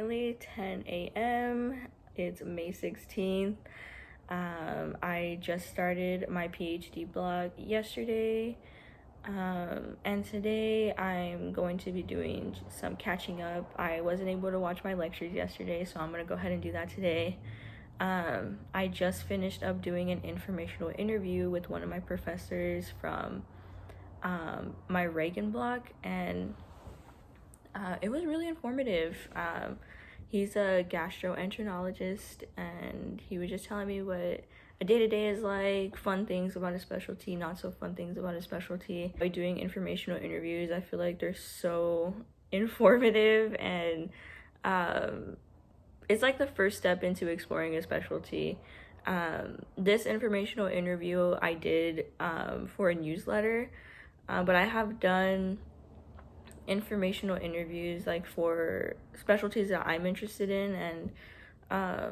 currently 10 a.m. It's May 16th. I just started my PhD blog yesterday. And today I'm going to be doing some catching up. I wasn't able to watch my lectures yesterday, so I'm going to go ahead and do that today. I just finished up doing an informational interview with one of my professors from my Reagan block, and it was really informative. He's a gastroenterologist, and he was just telling me what a day-to-day is like, fun things about his specialty, not so fun things about his specialty. By doing informational interviews, I feel like they're so informative, and it's like the first step into exploring a specialty. This informational interview I did for a newsletter, but I have done informational interviews like for specialties that I'm interested in, and I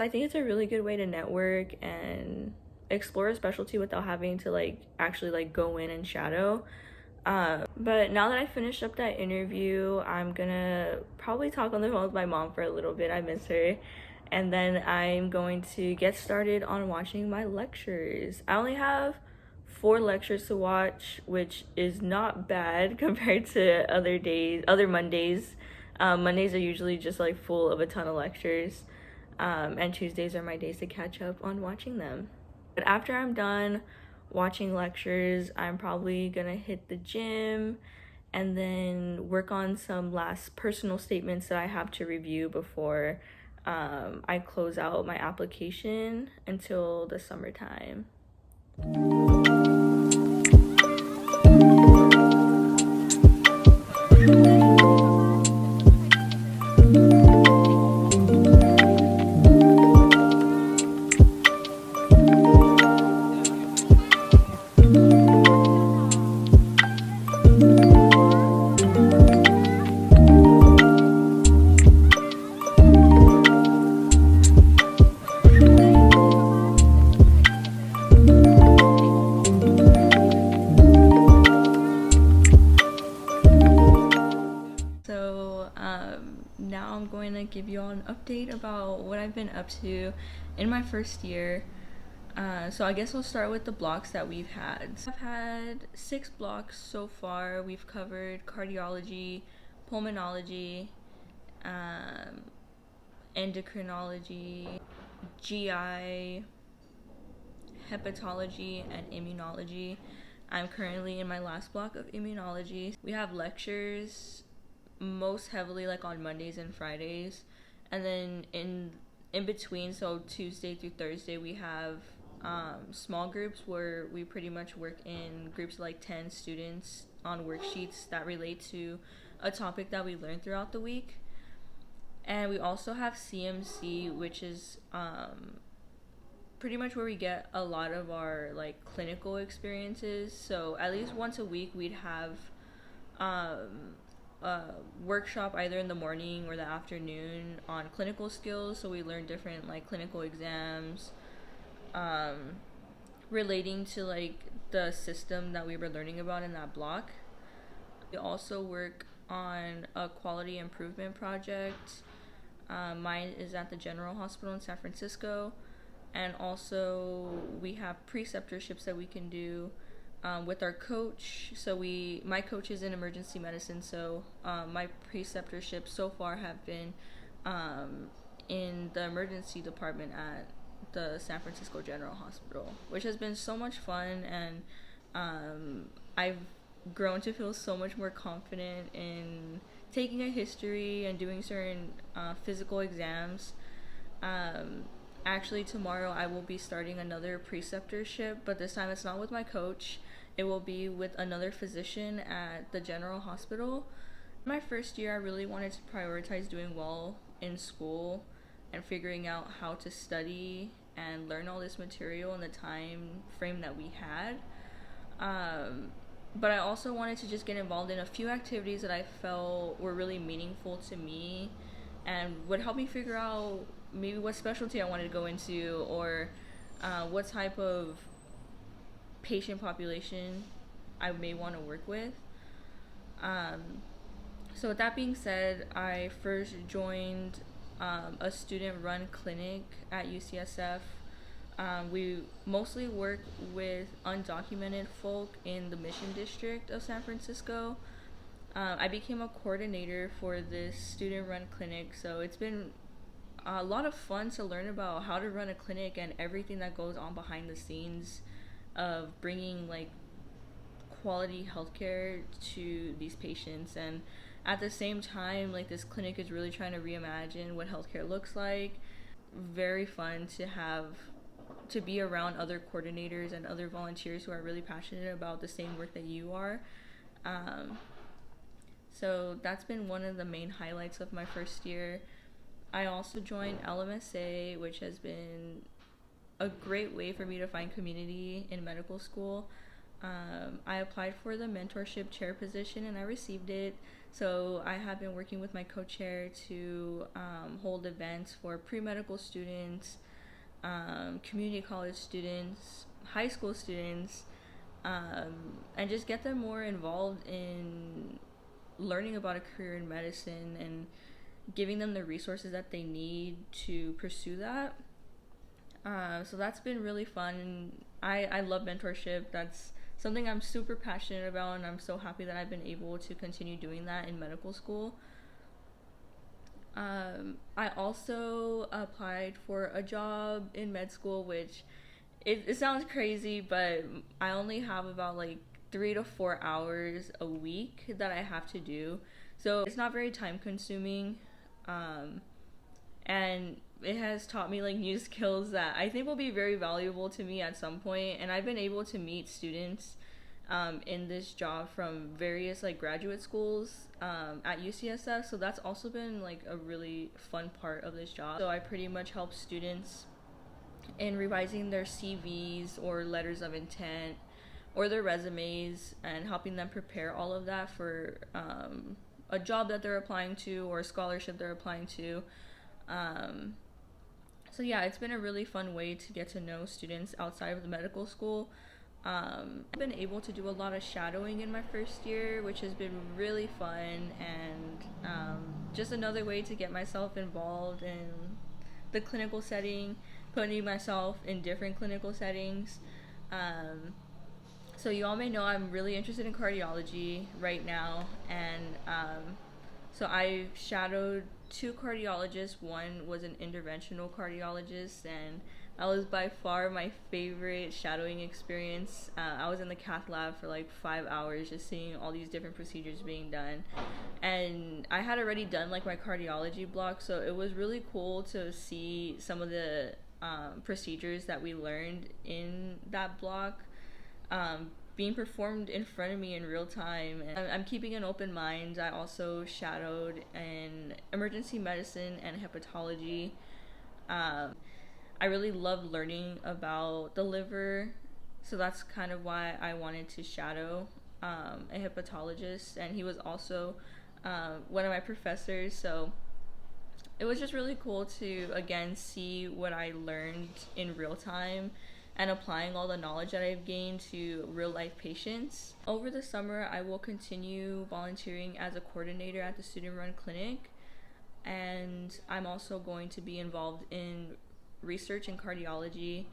think it's a really good way to network and explore a specialty without having to like actually like go in and shadow. But now that I finished up that interview, I'm gonna probably talk on the phone with my mom for a little bit. I miss her. And then I'm going to get started on watching my lectures. I only have 4 lectures to watch, which is not bad compared to other Mondays. Mondays are usually just like full of a ton of lectures. And Tuesdays are my days to catch up on watching them. But after I'm done watching lectures, I'm probably gonna hit the gym and then work on some last personal statements that I have to review before I close out my application until the summertime. Now I'm going to give you all an update about what I've been up to in my first year. So I guess we'll start with the blocks that we've had. I've had 6 blocks so far. We've covered cardiology, pulmonology, endocrinology, GI, hepatology, and immunology. I'm currently in my last block of immunology. We have lectures most heavily like on Mondays and Fridays, and then in between, so Tuesday through Thursday, we have small groups where we pretty much work in groups of like 10 students on worksheets that relate to a topic that we learned throughout the week. And we also have CMC, which is pretty much where we get a lot of our like clinical experiences. So at least once a week we'd have workshop either in the morning or the afternoon on clinical skills. So we learn different like clinical exams relating to like the system that we were learning about in that block. We also work on a quality improvement project. Mine is at the General Hospital in San Francisco, and also we have preceptorships that we can do with our coach. So my coach is in emergency medicine, so my preceptorships so far have been in the emergency department at the San Francisco General Hospital, which has been so much fun, and I've grown to feel so much more confident in taking a history and doing certain physical exams. Actually, tomorrow I will be starting another preceptorship, but this time it's not with my coach. It will be with another physician at the General Hospital. My first year, I really wanted to prioritize doing well in school and figuring out how to study and learn all this material in the time frame that we had. But I also wanted to just get involved in a few activities that I felt were really meaningful to me and would help me figure out maybe what specialty I wanted to go into, or what type of patient population I may want to work with. So with that being said, I first joined a student-run clinic at UCSF. We mostly work with undocumented folk in the Mission District of San Francisco. I became a coordinator for this student-run clinic, so it's been a lot of fun to learn about how to run a clinic and everything that goes on behind the scenes of bringing like quality healthcare to these patients. And at the same time, like, this clinic is really trying to reimagine what healthcare looks like. Very fun to be around other coordinators and other volunteers who are really passionate about the same work that you are. So that's been one of the main highlights of my first year. I also joined LMSA, which has been a great way for me to find community in medical school. I applied for the mentorship chair position and I received it. So I have been working with my co-chair to hold events for pre-medical students, community college students, high school students, and just get them more involved in learning about a career in medicine and giving them the resources that they need to pursue that. So that's been really fun. I love mentorship. That's something I'm super passionate about, and I'm so happy that I've been able to continue doing that in medical school. I also applied for a job in med school, which it sounds crazy, but I only have about like 3 to 4 hours a week that I have to do. So it's not very time consuming. And it has taught me like new skills that I think will be very valuable to me at some point. And I've been able to meet students in this job from various like graduate schools at UCSF. So that's also been like a really fun part of this job. So I pretty much help students in revising their CVs or letters of intent or their resumes and helping them prepare all of that for a job that they're applying to or a scholarship they're applying to. So yeah, it's been a really fun way to get to know students outside of the medical school. I've been able to do a lot of shadowing in my first year, which has been really fun, and just another way to get myself involved in the clinical setting, putting myself in different clinical settings. So you all may know I'm really interested in cardiology right now, and so I shadowed 2 cardiologists. One was an interventional cardiologist, and that was by far my favorite shadowing experience. I was in the cath lab for like 5 hours just seeing all these different procedures being done, and I had already done like my cardiology block, so it was really cool to see some of the procedures that we learned in that block being performed in front of me in real time. And I'm keeping an open mind. I also shadowed in emergency medicine and hepatology. I really love learning about the liver, so that's kind of why I wanted to shadow a hepatologist, and he was also one of my professors. So it was just really cool to again see what I learned in real time and applying all the knowledge that I've gained to real life patients. Over the summer, I will continue volunteering as a coordinator at the student run clinic, and I'm also going to be involved in research in cardiology.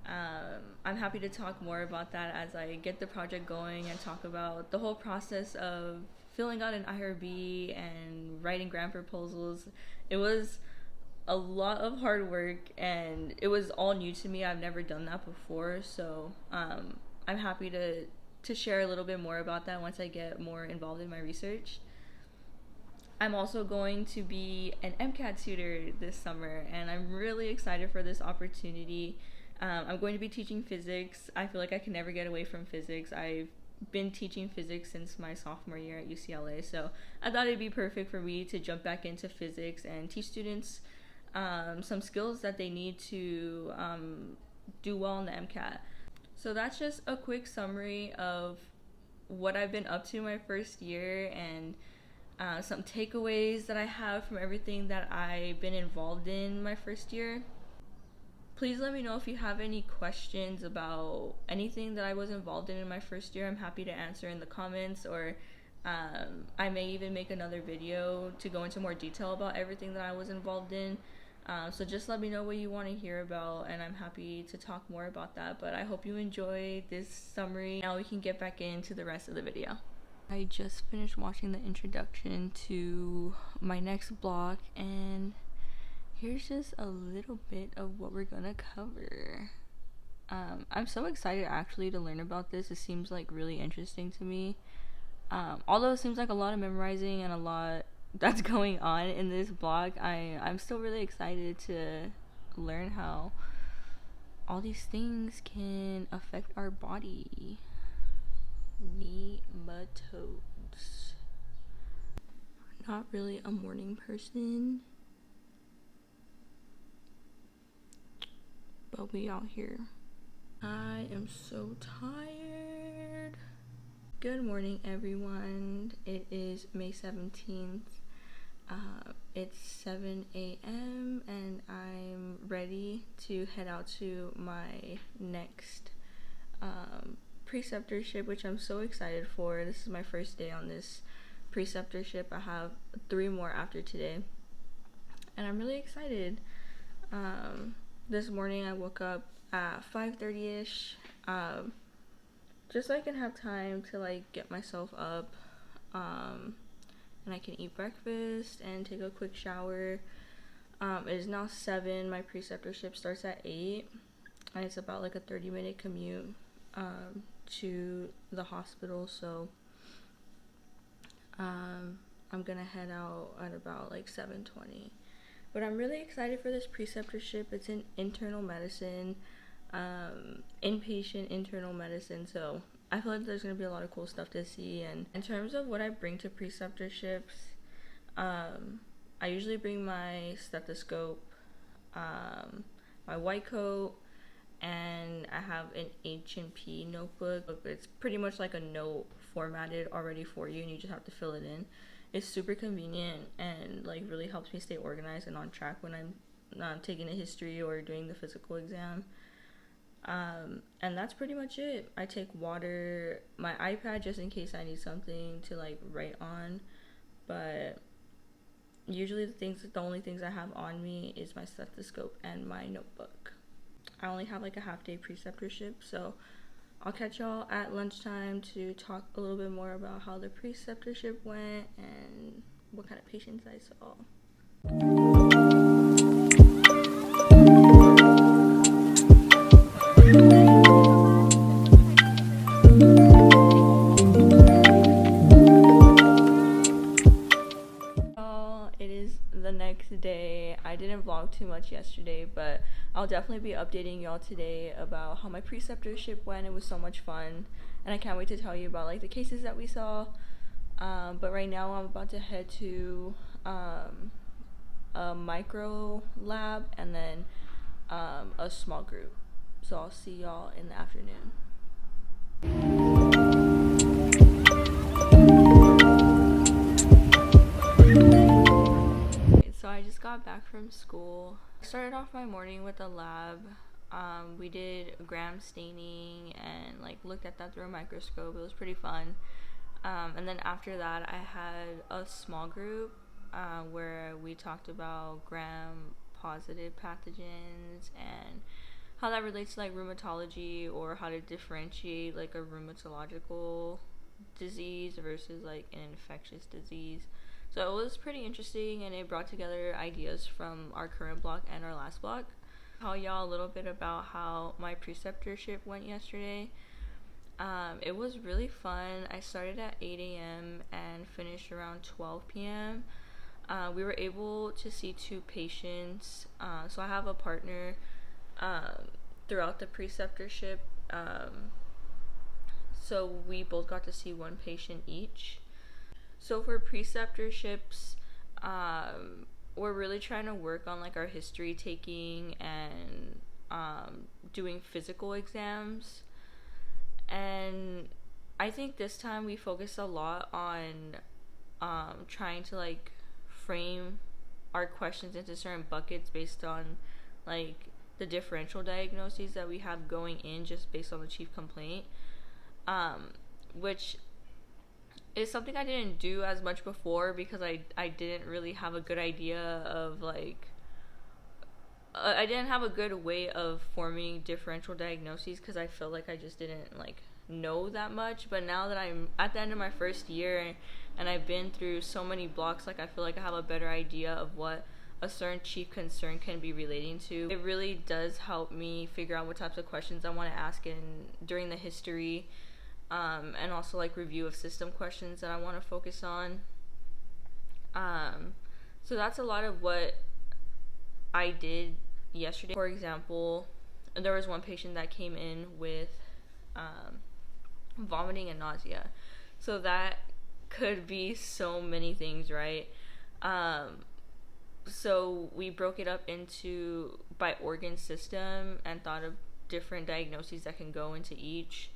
I'm happy to talk more about that as I get the project going and talk about the whole process of filling out an IRB and writing grant proposals. It was a lot of hard work, and it was all new to me. I've never done that before, so I'm happy to share a little bit more about that once I get more involved in my research. I'm also going to be an MCAT tutor this summer, and I'm really excited for this opportunity. I'm going to be teaching physics. I feel like I can never get away from physics. I've been teaching physics since my sophomore year at UCLA, so I thought it'd be perfect for me to jump back into physics and teach students some skills that they need to do well in the MCAT. So that's just a quick summary of what I've been up to my first year, and some takeaways that I have from everything that I've been involved in my first year. Please let me know if you have any questions about anything that I was involved in my first year. I'm happy to answer in the comments, or I may even make another video to go into more detail about everything that I was involved in. So just let me know what you want to hear about, and I'm happy to talk more about that. But I hope you enjoyed this summary. Now we can get back into the rest of the video. I just finished watching the introduction to my next block, and here's just a little bit of what we're gonna cover. I'm so excited actually to learn about this. It seems like really interesting to me. Although it seems like a lot of memorizing and a lot that's going on in this block, I'm still really excited to learn how all these things can affect our body. Nematodes. Not really a morning person, but we out here. I am so tired. Good morning, everyone. It is May 17th. It's 7 a.m. and I'm ready to head out to my next preceptorship, which I'm so excited for. This is my first day on this preceptorship. I have 3 more after today, and I'm really excited. This morning I woke up at 5:30ish, just so I can have time to like get myself up, and I can eat breakfast and take a quick shower. It is now 7. My preceptorship starts at 8, and it's about like a 30-minute commute to the hospital. So I'm gonna head out at about like 7:20. But I'm really excited for this preceptorship. It's in internal medicine, inpatient internal medicine, so I feel like there's going to be a lot of cool stuff to see. And in terms of what I bring to preceptorships, I usually bring my stethoscope, my white coat, and I have an H&P notebook. It's pretty much like a note formatted already for you, and you just have to fill it in. It's super convenient and like really helps me stay organized and on track when I'm not taking a history or doing the physical exam. And that's pretty much it. I take water, my iPad just in case I need something to like write on, but usually the only things I have on me is my stethoscope and my notebook. I only have like a half day preceptorship, so I'll catch y'all at lunchtime to talk a little bit more about how the preceptorship went and what kind of patients I saw. It is the next day. I didn't vlog too much yesterday, but I'll definitely be updating y'all today about how my preceptorship went. It was so much fun, and I can't wait to tell you about like the cases that we saw. But right now I'm about to head to a micro lab and then a small group. So I'll see y'all in the afternoon. So I just got back from school. I started off my morning with a lab. We did gram staining and like looked at that through a microscope. It was pretty fun. And then after that I had a small group where we talked about gram positive pathogens and how that relates to like rheumatology, or how to differentiate like a rheumatological disease versus like an infectious disease. So it was pretty interesting, and it brought together ideas from our current block and our last block. Tell y'all a little bit about how my preceptorship went yesterday. It was really fun. I started at 8 a.m. and finished around 12 p.m. We were able to see 2 patients. So I have a partner throughout the preceptorship. So we both got to see 1 patient each. So for preceptorships, we're really trying to work on like our history taking and doing physical exams. And I think this time we focused a lot on trying to like frame our questions into certain buckets based on like the differential diagnoses that we have going in, just based on the chief complaint, which It's something I didn't do as much before because I didn't really have a good idea of like I didn't have a good way of forming differential diagnoses because I felt like I just didn't like know that much. But now that I'm at the end of my first year and I've been through so many blocks, like I feel like I have a better idea of what a certain chief concern can be relating to. It really does help me figure out what types of questions I want to ask in during the history, and also like review of system questions that I want to focus on. So that's a lot of what I did yesterday. For example, there was one patient that came in with vomiting and nausea. So that could be so many things, right? So we broke it up into by organ system and thought of different diagnoses that can go into each.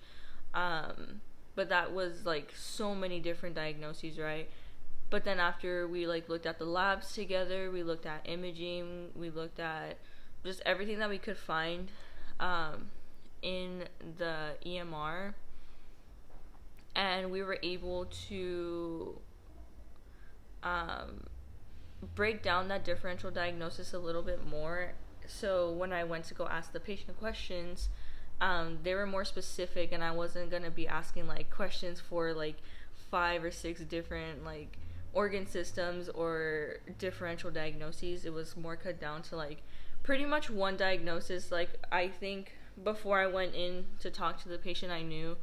But that was like so many different diagnoses, right? But then after we like looked at the labs together, we looked at imaging, we looked at just everything that we could find in the EMR, and we were able to break down that differential diagnosis a little bit more. So when I went to go ask the patient questions, they were more specific, and I wasn't gonna be asking like questions for like 5 or 6 different like organ systems or differential diagnoses. It was more cut down to like pretty much one diagnosis. Like I think before I went in to talk to the patient, I knew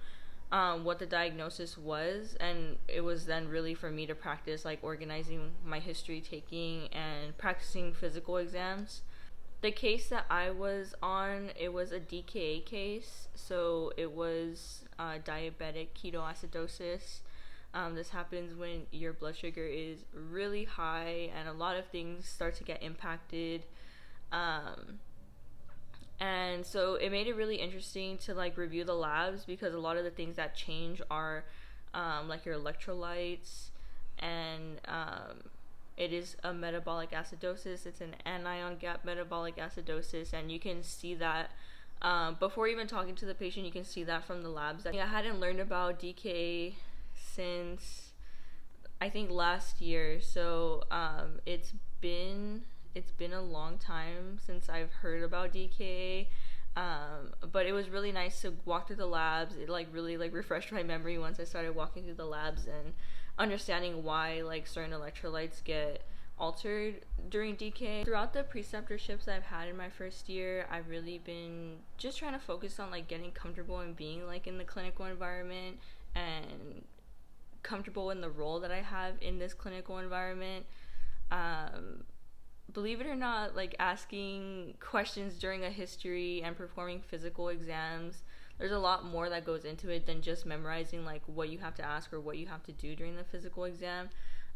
what the diagnosis was, and it was then really for me to practice like organizing my history taking and practicing physical exams. The case that I was on, it was a DKA case, so it was diabetic ketoacidosis. This happens when your blood sugar is really high and a lot of things start to get impacted. And so it made it really interesting to like review the labs, because a lot of the things that change are like your electrolytes, and it is a metabolic acidosis. It's an anion gap metabolic acidosis, and you can see that before even talking to the patient. You can see that from the labs. I hadn't learned about DKA since I think last year, so it's been a long time since I've heard about DKA, but it was really nice to walk through the labs. It like really like refreshed my memory once I started walking through the labs and understanding why like certain electrolytes get altered during DKA. Throughout the preceptorships I've had in my first year, I've really been just trying to focus on like getting comfortable and being like in the clinical environment and comfortable in the role that I have in this clinical environment. Believe it or not, like asking questions during a history and performing physical exams, there's a lot more that goes into it than just memorizing like what you have to ask or what you have to do during the physical exam.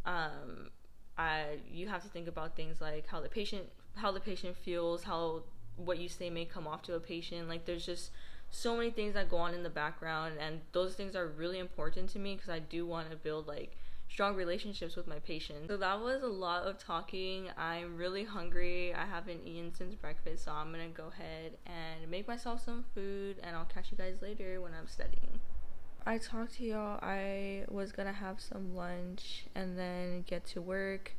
You have to think about things like how the patient feels, how what you say may come off to a patient. Like there's just so many things that go on in the background, and those things are really important to me because I do want to build like strong relationships with my patients. So that was a lot of talking. I'm really hungry. I haven't eaten since breakfast, so I'm gonna go ahead and make myself some food, and I'll catch you guys later when I'm studying. I talked to y'all. I was gonna have some lunch and then get to work,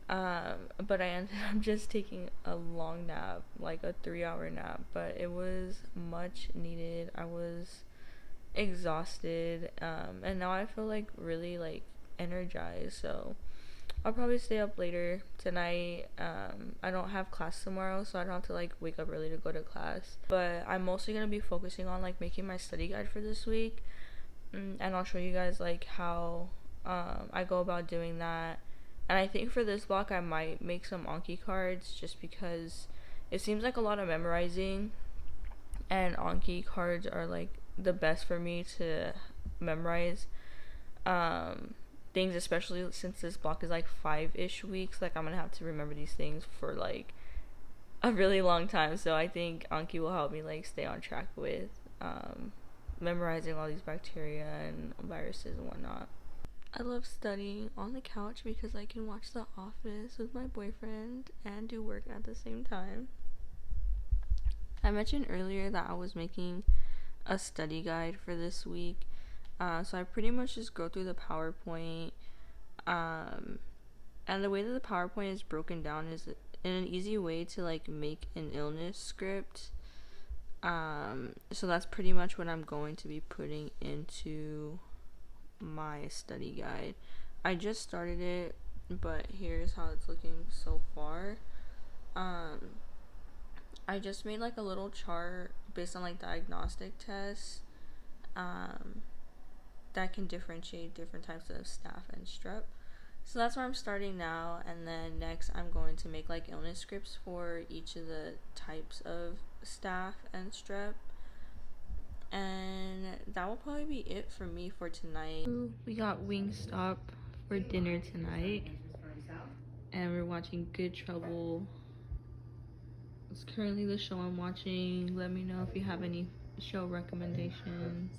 but I ended up just taking a long nap, like a 3-hour nap, but it was much needed. I was exhausted, and now I feel like really like energized, so I'll probably stay up later tonight. I don't have class tomorrow, so I don't have to like wake up early to go to class, but I'm mostly gonna be focusing on like making my study guide for this week, and I'll show you guys like how I go about doing that. And I think for this block I might make some Anki cards, just because it seems like a lot of memorizing, and Anki cards are like the best for me to memorize things, especially since this block is like 5-ish weeks. Like I'm gonna have to remember these things for like a really long time, so I think Anki will help me like stay on track with memorizing all these bacteria and viruses and whatnot. I love studying on the couch because I can watch The Office with my boyfriend and do work at the same time. I mentioned earlier that I was making a study guide for this week. So I pretty much just go through the PowerPoint, and the way that the PowerPoint is broken down is in an easy way to like make an illness script. So that's pretty much what I'm going to be putting into my study guide. I just started it, but here's how it's looking so far. I just made like a little chart based on like diagnostic tests that can differentiate different types of staph and strep. So that's where I'm starting now, and then next I'm going to make like illness scripts for each of the types of staph and strep. And that will probably be it for me for tonight. We got Wingstop for dinner tonight, and we're watching Good Trouble. It's currently the show I'm watching. Let me know if you have any show recommendations.